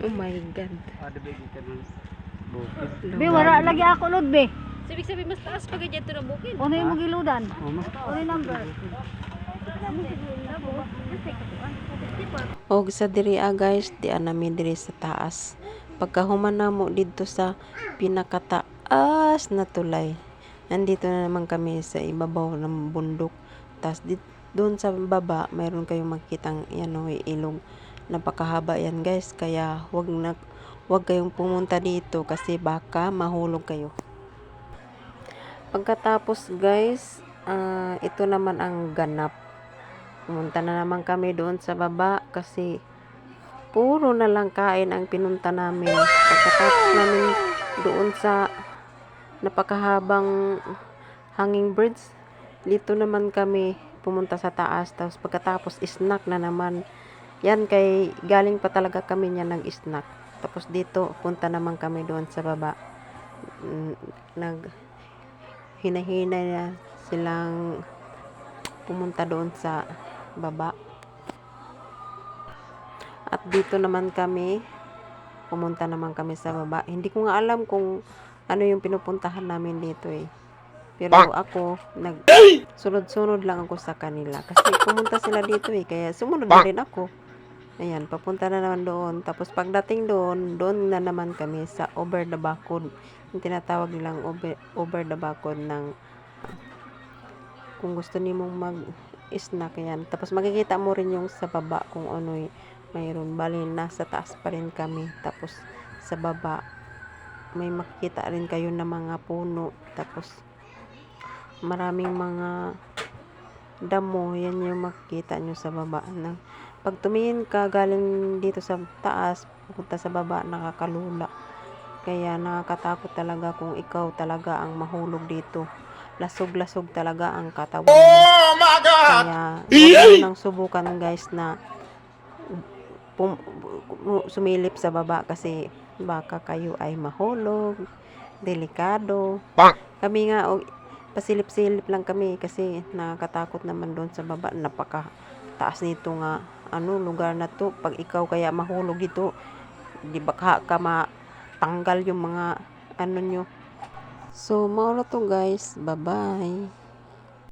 Oh my God. Ada bagi kan bukit. Be, wala lagi ako lod, be. Sabi sabi mas taas pag dyan to na bukid. Ano yung magiludan? Ono. Ano yung number? Og sa diri guys, di nami diri sa taas. Pagkahuman namo didto sa pinakataas na tulay. Nandito na naman kami sa ibabaw ng bundok. Tas doon sa baba, mayroon kayong makitang ilog. Napakahaba yan guys, kaya wag kayong pumunta dito kasi baka mahulog kayo. Pagkatapos guys, ito naman ang ganap. Pumunta na naman kami doon sa baba kasi puro na lang kain ang pinunta namin. Pagkatapos namin doon sa napakahabang hanging birds, dito naman kami pumunta sa taas. Tapos pagkatapos snack na naman. Yan kay galing pa talaga kami niya ng snack. Tapos dito punta naman kami doon sa baba. Hinahinay na silang pumunta doon sa baba. At dito naman kami, pumunta naman kami sa baba. Hindi ko nga alam kung ano yung pinupuntahan namin dito eh. Pero ako, sunod-sunod lang ako sa kanila. Kasi pumunta sila dito eh, kaya sumunod na rin ako. Ayan, papunta na naman doon. Tapos pagdating doon na naman kami sa over the bakod. Yung tinatawag nilang over the bakod ng kung gusto niyo mong mag-snack yan. Tapos makikita mo rin yung sa baba kung ano mayroon. Bali, nasa taas pa rin kami. Tapos sa baba, may makikita rin kayo na mga puno. Tapos maraming mga damo. Yan yung makikita nyo sa baba. Pag tumingin ka galing dito sa taas, pupunta sa baba, nakakalula. Kaya nakakatakot talaga kung ikaw talaga ang mahulog dito. Lasog-lasog talaga ang katawan mo. Oh my God! Kaya huwag nang subukan guys na sumilip sa baba kasi baka kayo ay mahulog. Delikado. Kami nga, pasilip-silip lang kami kasi nakakatakot naman doon sa baba. Napaka-taas nito nga lugar na to. Pag ikaw kaya mahulog dito, di baka ka matanggal yung mga nyo. So, maula to guys. Bye-bye.